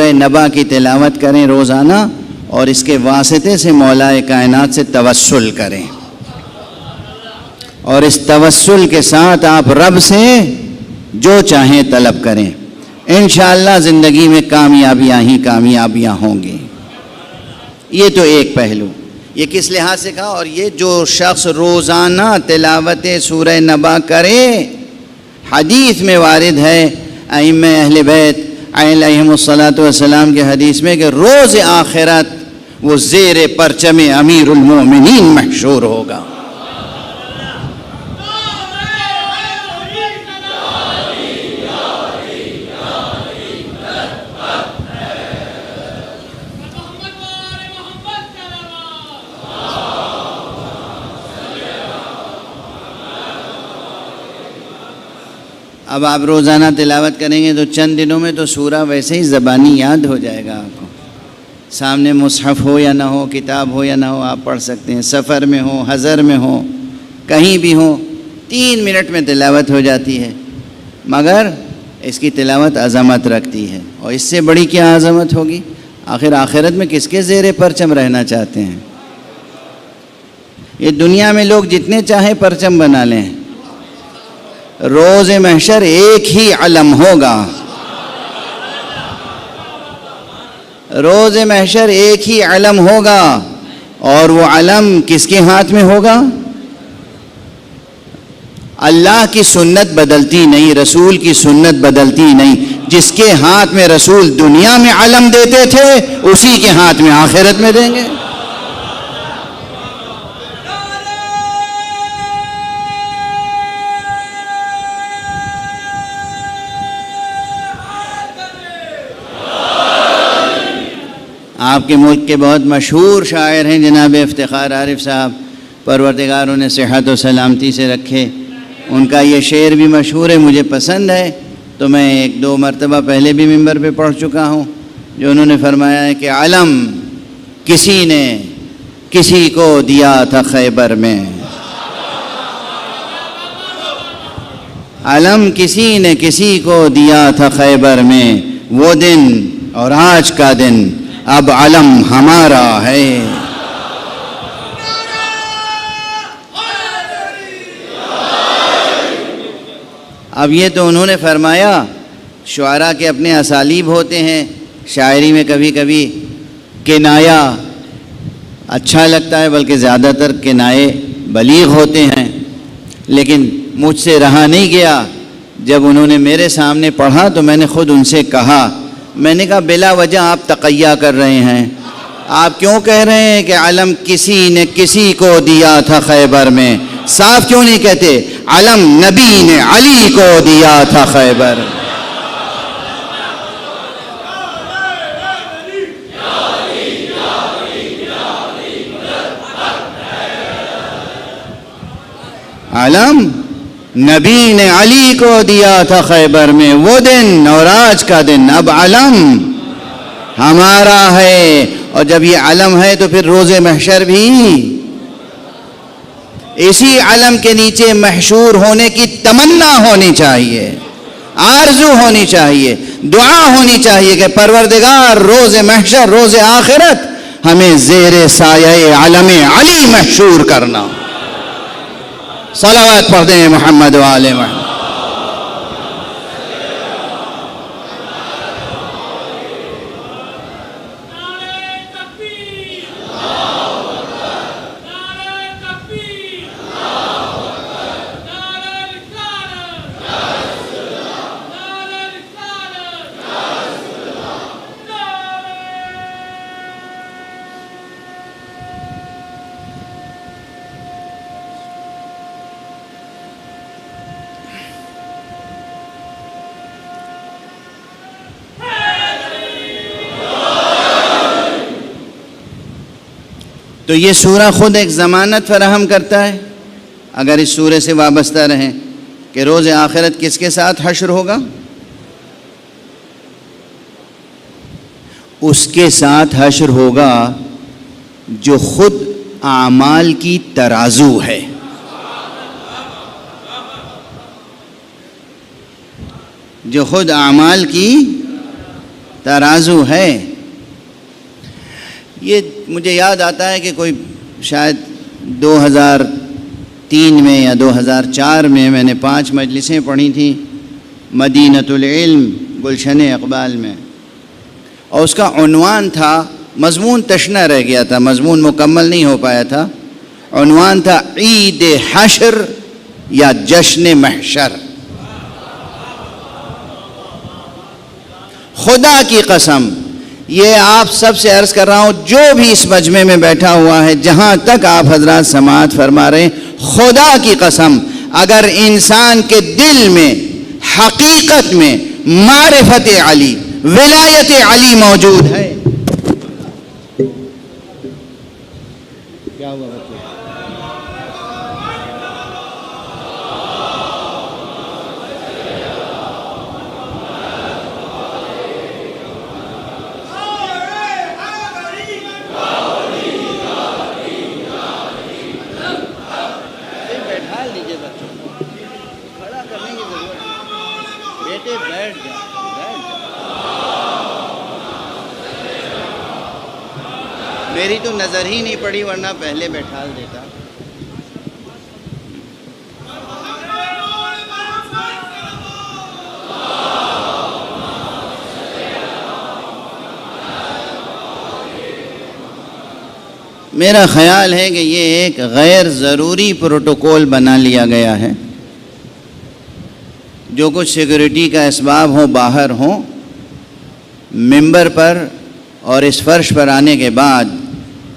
سورہ نبا کی تلاوت کریں روزانہ، اور اس کے واسطے سے مولا کائنات سے توسل کریں، اور اس توسل کے ساتھ آپ رب سے جو چاہیں طلب کریں، انشاءاللہ زندگی میں کامیابیاں ہی کامیابیاں ہوں گی۔ یہ تو ایک پہلو، یہ کس لحاظ سے کہا؟ اور یہ جو شخص روزانہ تلاوت سورہ نبا کرے، حدیث میں وارد ہے ائمہ اہل بیت علیہم الصلاۃ والسلام کے حدیث میں کہ روز آخرت وہ زیر پرچم امیر المومنین محشور ہوگا۔ اب آپ روزانہ تلاوت کریں گے تو چند دنوں میں تو سورہ ویسے ہی زبانی یاد ہو جائے گا آپ کو۔ سامنے مصحف ہو یا نہ ہو، کتاب ہو یا نہ ہو، آپ پڑھ سکتے ہیں، سفر میں ہو، حضر میں ہو، کہیں بھی ہو، 3 منٹ میں تلاوت ہو جاتی ہے۔ مگر اس کی تلاوت عظمت رکھتی ہے، اور اس سے بڑی کیا عظمت ہوگی؟ آخر آخرت میں کس کے زیر پرچم رہنا چاہتے ہیں؟ یہ دنیا میں لوگ جتنے چاہیں پرچم بنا لیں، روز محشر ایک ہی علم ہوگا۔ روز محشر ایک ہی علم ہوگا، اور وہ علم کس کے ہاتھ میں ہوگا؟ اللہ کی سنت بدلتی نہیں، رسول کی سنت بدلتی نہیں۔ جس کے ہاتھ میں رسول دنیا میں علم دیتے تھے، اسی کے ہاتھ میں آخرت میں دیں گے۔ آپ کے ملک کے بہت مشہور شاعر ہیں جناب افتخار عارف صاحب، پروردگار انہیں صحت و سلامتی سے رکھے۔ ان کا یہ شعر بھی مشہور ہے، مجھے پسند ہے، تو میں 1-2 مرتبہ پہلے بھی ممبر پہ پڑھ چکا ہوں، جو انہوں نے فرمایا ہے کہ علم کسی نے کسی کو دیا تھا خیبر میں، علم کسی نے کسی کو دیا تھا خیبر میں، وہ دن اور آج کا دن اب علم ہمارا ہے۔ اب یہ تو انہوں نے فرمایا، شعراء کے اپنے اسالیب ہوتے ہیں، شاعری میں کبھی کبھی کنایا اچھا لگتا ہے، بلکہ زیادہ تر کنائے بلیغ ہوتے ہیں، لیکن مجھ سے رہا نہیں گیا۔ جب انہوں نے میرے سامنے پڑھا تو میں نے خود ان سے کہا، میں نے کہا بلا وجہ آپ تقیہ کر رہے ہیں، آپ کیوں کہہ رہے ہیں کہ علم کسی نے کسی کو دیا تھا خیبر میں؟ صاف کیوں نہیں کہتے علم نبی نے علی کو دیا تھا خیبر؟ علم نبی نے علی کو دیا تھا خیبر میں، وہ دن اور آج کا دن اب علم ہمارا ہے۔ اور جب یہ علم ہے تو پھر روز محشر بھی اسی علم کے نیچے محشور ہونے کی تمنا ہونی چاہیے، آرزو ہونی چاہیے، دعا ہونی چاہیے کہ پروردگار روز محشر، روز آخرت ہمیں زیر سایہ علم علی محشور کرنا۔ صلوات پڑھ دیں محمد و آل محمد۔ تو یہ سورہ خود ایک ضمانت فراہم کرتا ہے، اگر اس سورے سے وابستہ رہیں، کہ روز آخرت کس کے ساتھ حشر ہوگا؟ اس کے ساتھ حشر ہوگا جو خود اعمال کی ترازو ہے۔ جو خود اعمال کی ترازو ہے. یہ مجھے یاد آتا ہے کہ کوئی شاید 2003 میں یا 2004 میں نے 5 مجلسیں پڑھی تھیں مدینۃ العلم گلشن اقبال میں، اور اس کا عنوان تھا، مضمون تشنہ رہ گیا تھا، مضمون مکمل نہیں ہو پایا تھا، عنوان تھا عید حشر یا جشن محشر. خدا کی قسم یہ آپ سب سے عرض کر رہا ہوں، جو بھی اس مجمع میں بیٹھا ہوا ہے، جہاں تک آپ حضرات سماعت فرما رہے ہیں، خدا کی قسم اگر انسان کے دل میں حقیقت میں معرفت علی، ولایت علی موجود ہے. کیا ہوا بچے؟ میری تو نظر ہی نہیں پڑی ورنہ پہلے بیٹھا دیتا. میرا خیال ہے کہ یہ ایک غیر ضروری پروٹوکول بنا لیا گیا ہے. جو کچھ سیکورٹی کا اسباب ہو باہر ہوں، ممبر پر اور اس فرش پر آنے کے بعد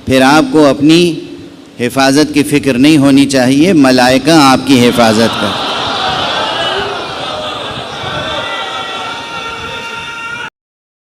پھر آپ کو اپنی حفاظت کی فکر نہیں ہونی چاہیے، ملائکہ آپ کی حفاظت کر